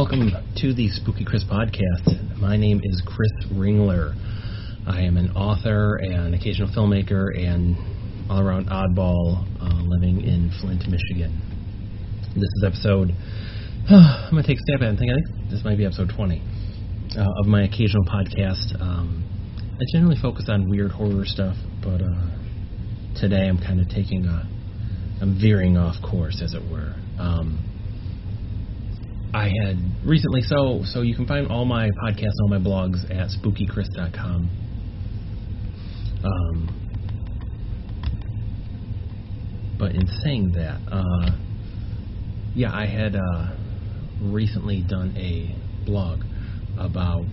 Welcome to the Spooky Chris podcast. My name is Chris Ringler. I am an author and occasional filmmaker and all-around oddball living in Flint, Michigan. This is episode, I'm going to take a stab at it. I think this might be episode 20 of my occasional podcast. I generally focus on weird horror stuff, but today I'm kind of I'm veering off course, as it were. I had recently, so you can find all my podcasts and all my blogs at spookychris.com. But in saying that, I had recently done a blog about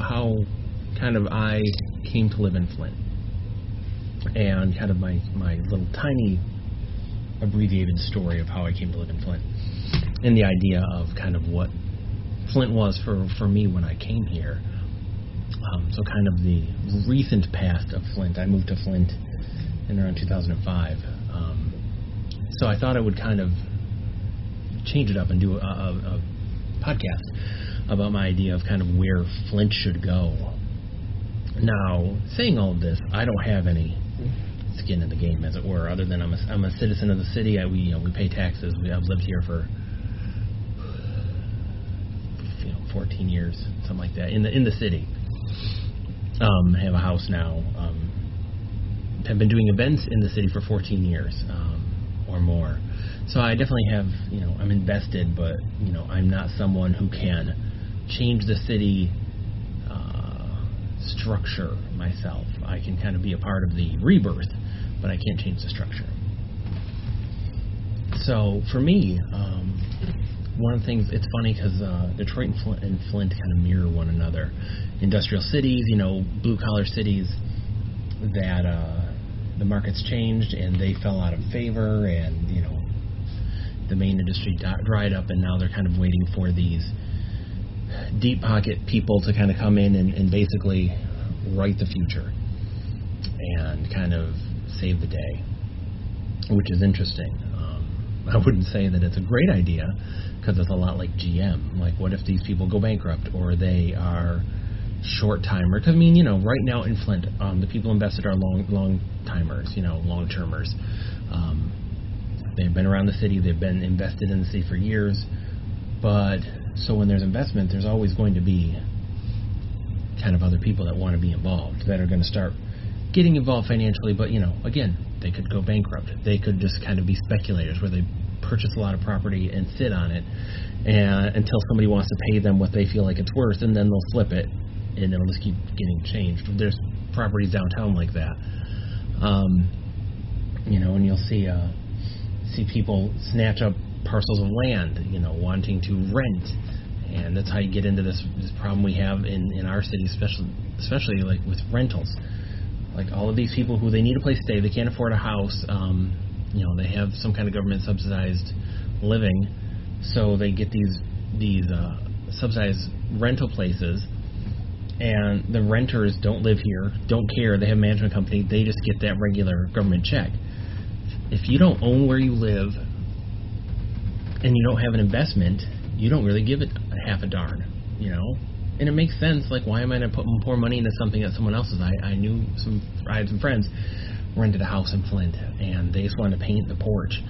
how kind of I came to live in Flint, and kind of my little tiny abbreviated story of how I came to live in Flint, and the idea of kind of what Flint was for me when I came here. So kind of the recent past of Flint. I moved to Flint in around 2005. So I thought I would kind of change it up and do a podcast about my idea of kind of where Flint should go. Now, saying all of this, I don't have any skin in the game, as it were, other than I'm a citizen of the city. We pay taxes. I've lived here for 14 years, something like that, in the city. I have a house now. Have been doing events in the city for 14 years or more. So I definitely have, I'm invested, but I'm not someone who can change the city structure myself. I can kind of be a part of the rebirth, but I can't change the structure. So for me, one of the things, it's funny because Detroit and Flint kind of mirror one another. Industrial cities, blue-collar cities that the market's changed and they fell out of favor, and, the main industry dried up, and now they're kind of waiting for these deep-pocket people to kind of come in and basically write the future and kind of save the day, which is interesting. I wouldn't say that it's a great idea, because it's a lot like GM. Like, what if these people go bankrupt, or they are short-timer? Because, right now in Flint, the people invested are long-timers, long-termers. They've been around the city. They've been invested in the city for years. But, so when there's investment, there's always going to be kind of other people that want to be involved, that are going to start getting involved financially. But, again, they could go bankrupt. They could just kind of be speculators, where they purchase a lot of property and sit on it until somebody wants to pay them what they feel like it's worth, and then they'll flip it, and it'll just keep getting changed. There's properties downtown like that, and you'll see people snatch up parcels of land, wanting to rent, and that's how you get into this problem we have in our city, especially like with rentals. Like, all of these people who they need a place to stay, they can't afford a house. They have some kind of government subsidized living, so they get these subsidized rental places, and the renters don't live here, don't care. They have a management company. They just get that regular government check. If you don't own where you live and you don't have an investment, you don't really give it half a darn, And it makes sense. Like, why am I going to pour money into something that someone else is? I had some friends rented a house in Flint, and they just wanted to paint the porch.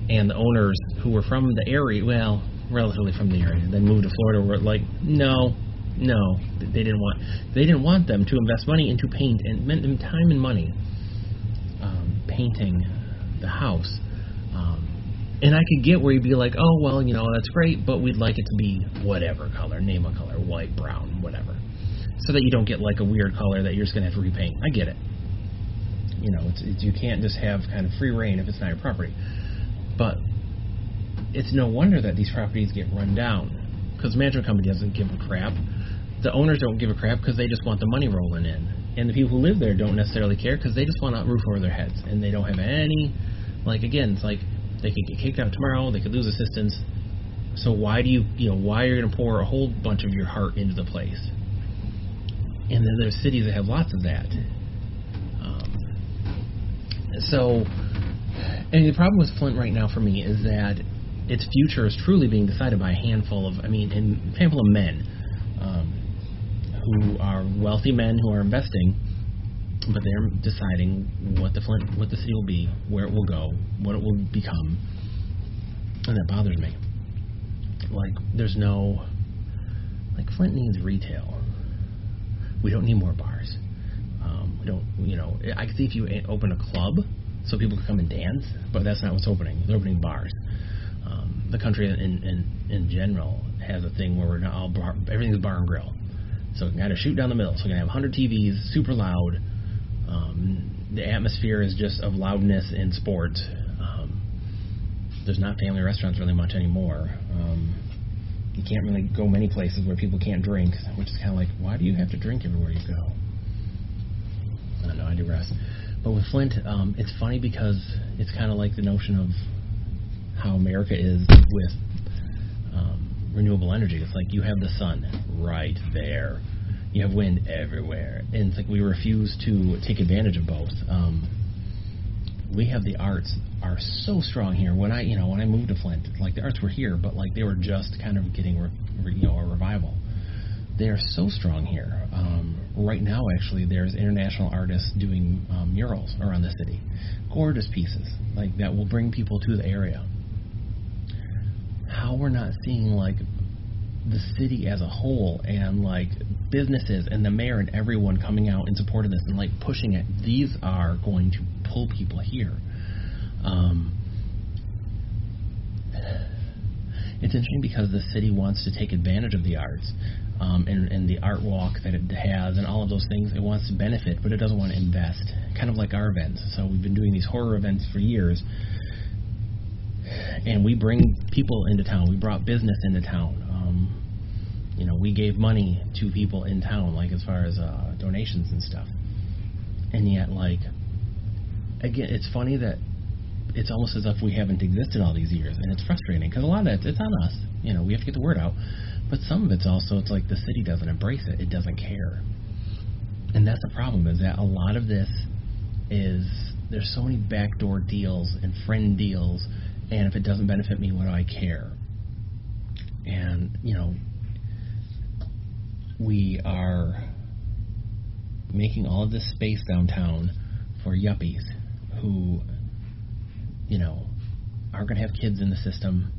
And the owners, who were from the area, well, relatively from the area, then moved to Florida, were like, no, they didn't want them to invest money into paint, and meant them time and money painting the house. And I could get where you'd be like, oh, well, that's great, but we'd like it to be whatever color, name a color, white, brown, whatever, so that you don't get like a weird color that you're just going to have to repaint. I get it. You can't just have kind of free reign if it's not your property. But it's no wonder that these properties get run down, because the management company doesn't give a crap. The owners don't give a crap because they just want the money rolling in. And the people who live there don't necessarily care, because they just want a roof over their heads. And they don't have any, again, it's like they could get kicked out tomorrow, they could lose assistance. So why are you going to pour a whole bunch of your heart into the place? And then there's cities that have lots of that. So And the problem with Flint right now for me is that its future is truly being decided by a handful of men who are wealthy men who are investing, but they're deciding what the city will be, where it will go, what it will become, and that bothers me. Flint needs retail. We don't need more bars. We don't, I can see if you open a club so people can come and dance, but that's not what's opening. They're opening bars. The country in general has a thing where we're not all everything's bar and grill. So we can kind of shoot down the middle. So we can have 100 TVs, super loud. The atmosphere is just of loudness in sports. There's not family restaurants really much anymore. You can't really go many places where people can't drink, which is kind of like, why do you have to drink everywhere you go? I don't know, I digress. But with Flint, it's funny because it's kind of like the notion of how America is with renewable energy. It's like you have the sun right there. You have wind everywhere. And it's like we refuse to take advantage of both. We have the arts are so strong here. When I moved to Flint, the arts were here, but they were just kind of getting a revival. They are so strong here. Right now, actually, there's international artists doing murals around the city. Gorgeous pieces that will bring people to the area. How we're not seeing the city as a whole and businesses and the mayor and everyone coming out in support of this and pushing it. These are going to pull people here. It's interesting because the city wants to take advantage of the arts and the art walk that it has and all of those things. It wants to benefit, but it doesn't want to invest, kind of like our events. So we've been doing these horror events for years, and we bring people into town. We brought business into town. We gave money to people in town, as far as donations and stuff. And yet, again, it's funny that it's almost as if we haven't existed all these years, and it's frustrating because a lot of that, it's on us. We have to get the word out. But some of it's also, it's the city doesn't embrace it. It doesn't care. And that's the problem, is that a lot of this is, there's so many backdoor deals and friend deals, and if it doesn't benefit me, what do I care? And, we are making all of this space downtown for yuppies who, aren't going to have kids in the system,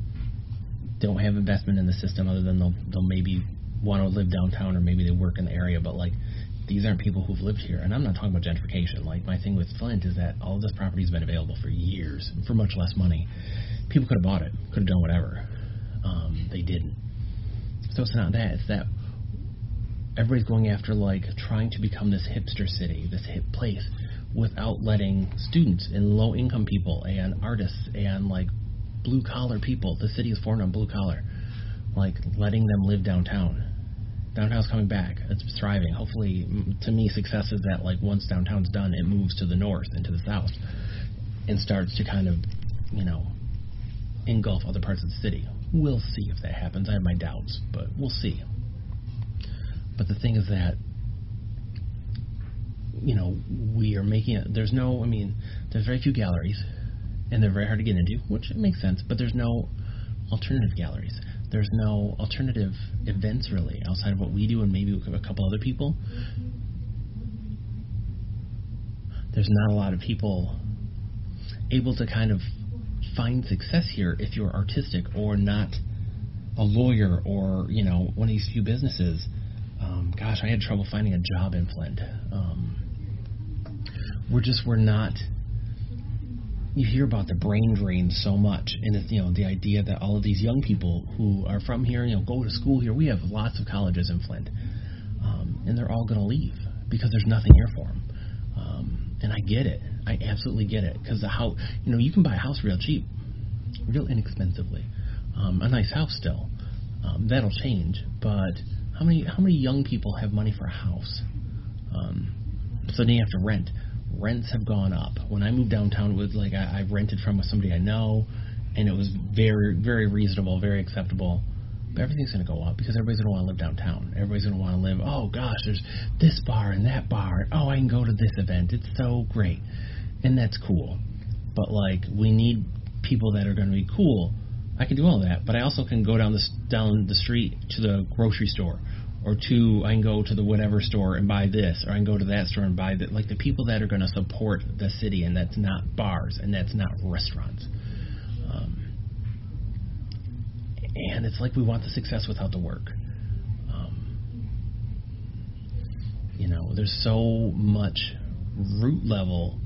don't have investment in the system other than they'll maybe want to live downtown or maybe they work in the area, but these aren't people who've lived here. And I'm not talking about gentrification. My thing with Flint is that all of this property has been available for years for much less money. People could have bought it, could have done whatever. They didn't. So it's not that. It's that everybody's going after trying to become this hipster city, this hip place, without letting students and low-income people and artists and blue-collar people, the city is formed on blue-collar, letting them live downtown. Downtown's coming back. It's thriving. Hopefully, to me, success is that once downtown's done, it moves to the north and to the south and starts to kind of, engulf other parts of the city. We'll see if that happens. I have my doubts, but we'll see. But the thing is that, we are making it, there's very few galleries, and they're very hard to get into, which makes sense, but there's no alternative galleries. There's no alternative events, really, outside of what we do and maybe a couple other people. There's not a lot of people able to kind of find success here if you're artistic or not a lawyer or, one of these few businesses. Gosh, I had trouble finding a job in Flint. We're not. You hear about the brain drain so much, and it's, the idea that all of these young people who are from here, go to school here. We have lots of colleges in Flint, and they're all going to leave because there's nothing here for them. And I get it. I absolutely get it, because the house, you can buy a house real cheap, real inexpensively, a nice house still. That'll change, but how many young people have money for a house? So then you have to rent. Rents have gone up. When I moved downtown, it was I rented from somebody I know, and it was very, very reasonable, very acceptable. But everything's going to go up because everybody's going to want to live downtown. Everybody's going to want to live, oh gosh, there's this bar and that bar. Oh, I can go to this event. It's so great. And that's cool. But like, we need people that are going to be cool. I can do all that, but I also can go down the street to the grocery store, or I can go to the whatever store and buy this, or I can go to that store and buy that. Like, the people that are going to support the city, and that's not bars, and that's not restaurants. And it's like we want the success without the work. There's so much root level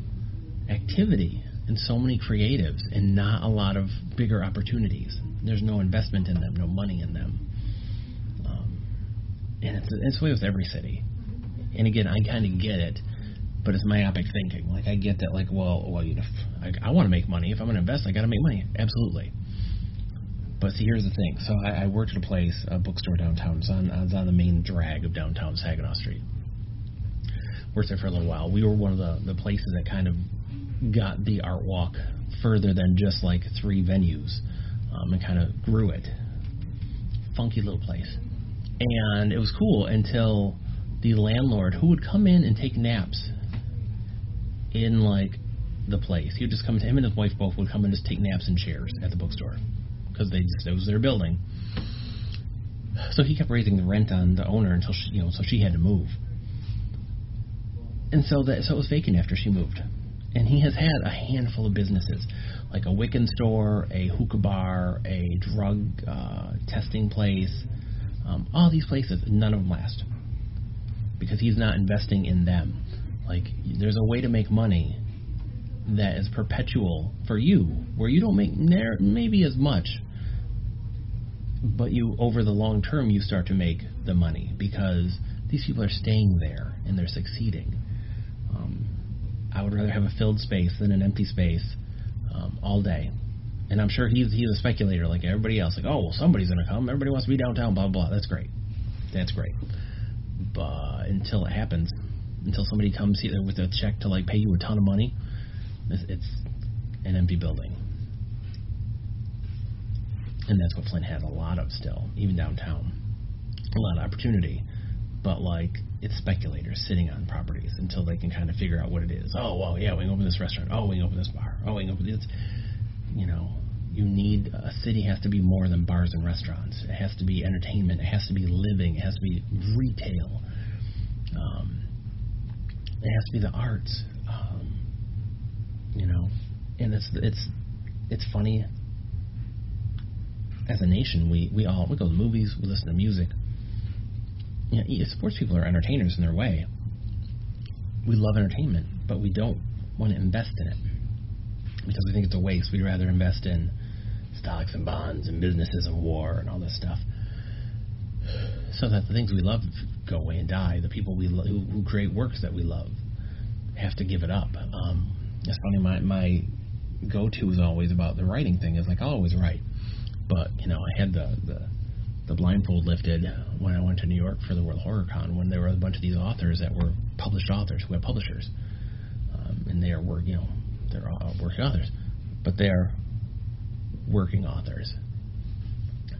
activity and so many creatives and not a lot of bigger opportunities. There's no investment in them, no money in them. And it's the way with every city. And again, I kind of get it, but it's myopic thinking. Like, I get that, like, I want to make money. If I'm going to invest, I got to make money. Absolutely. But see, here's the thing. So I worked at a bookstore downtown. I was on the main drag of downtown Saginaw Street. Worked there for a little while. We were one of the places that kind of got the art walk further than just like 3 venues, and kind of grew it. Funky little place. And it was cool until the landlord, who would come in and take naps in like the place. He would just come, him and his wife both would come and just take naps in chairs at the bookstore, because it was their building. So he kept raising the rent on the owner until so she had to move. And so it was vacant after she moved. And he has had a handful of businesses, like a Wiccan store, a hookah bar, a drug testing place, all these places. None of them last, because he's not investing in them. Like, there's a way to make money that is perpetual for you, where you don't make maybe as much, but you, over the long term, you start to make the money because these people are staying there and they're succeeding. I would rather have a filled space than an empty space all day. And I'm sure he's a speculator like everybody else. Like, oh, well, somebody's going to come. Everybody wants to be downtown, blah, blah, blah. That's great. But until it happens, until somebody comes here with a check to, like, pay you a ton of money, it's an empty building. And that's what Flint has a lot of still, even downtown. A lot of opportunity. But, like, it's speculators sitting on properties until they can kind of figure out what it is. Oh, well, yeah, we can open this restaurant. Oh, we can open this bar. Oh, we can open this. You need, a city has to be more than bars and restaurants. It has to be entertainment. It has to be living. It has to be retail. It has to be the arts. And it's funny. As a nation, we go to the movies, we listen to music. Sports people are entertainers in their way. We love entertainment, but we don't want to invest in it because we think it's a waste. We'd rather invest in stocks and bonds and businesses and war and all this stuff, so that the things we love go away and die. The people who create works that we love have to give it up. It's funny. My go-to is always about the writing thing. Is like, I'll always write, but I had the blindfold lifted when I went to New York for the World Horror Con, when there were a bunch of these authors that were published authors who had publishers, and they are they're all working authors, but they are working authors.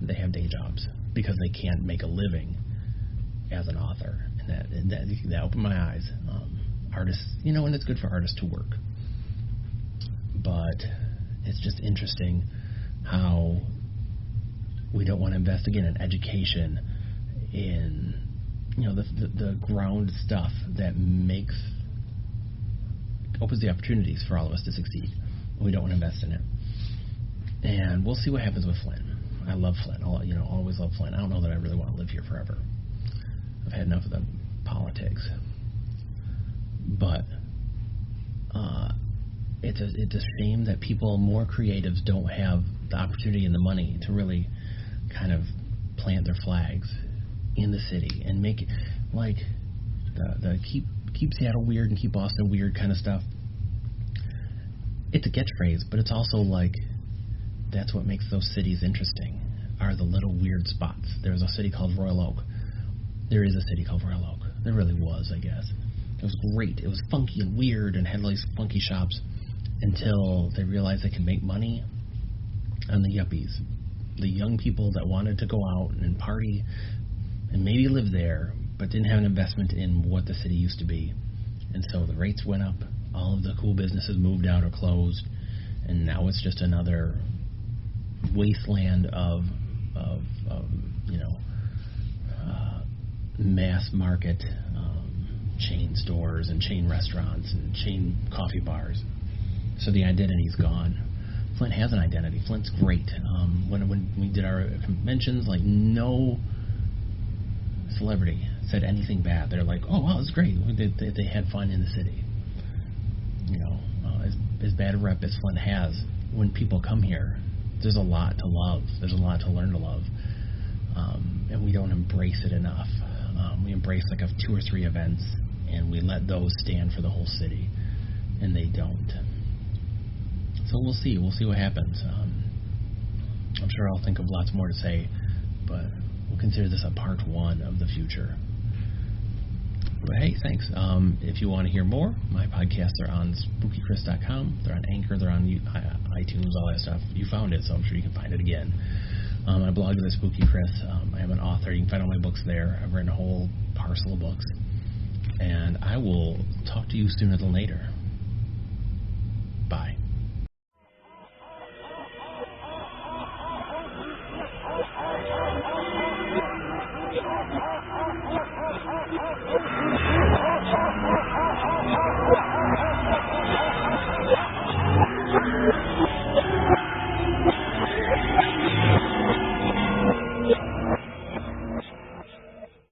They have day jobs because they can't make a living as an author, and that opened my eyes. Artists, and it's good for artists to work, but it's just interesting how we don't want to invest again in education, in the ground stuff that opens the opportunities for all of us to succeed. We don't want to invest in it, and we'll see what happens with Flint. I love Flint. Always love Flint. I don't know that I really want to live here forever. I've had enough of the politics, but it's a shame that more creatives don't have the opportunity and the money to really kind of plant their flags in the city and make it like the keep Seattle weird and keep Boston weird kind of stuff. It's a catchphrase, but it's also like that's what makes those cities interesting, are the little weird spots. There's a city called Royal Oak. There is a city called Royal Oak. There really was, I guess. It was great. It was funky and weird and had all these funky shops until they realized they could make money on the yuppies. The young people that wanted to go out and party and maybe live there, but didn't have an investment in what the city used to be. And so the rates went up. All of the cool businesses moved out or closed. and now it's just another wasteland of mass market chain stores and chain restaurants and chain coffee bars. So the identity's gone. Flint has an identity. Flint's great. When we did our conventions, like, no celebrity said anything bad. They're like, oh, wow, it's great. They had fun in the city. As bad a rep as Flint has, when people come here, there's a lot to love. There's a lot to learn to love. And we don't embrace it enough. We embrace like 2 or 3 events, and we let those stand for the whole city, and they don't. So we'll see. We'll see what happens. I'm sure I'll think of lots more to say, but we'll consider this a part 1 of the future. But hey, thanks. If you want to hear more, my podcasts are on spookychris.com. They're on Anchor. They're on iTunes, all that stuff. You found it, so I'm sure you can find it again. I blog to the Spooky Chris. I am an author. You can find all my books there. I've written a whole parcel of books. And I will talk to you sooner than later.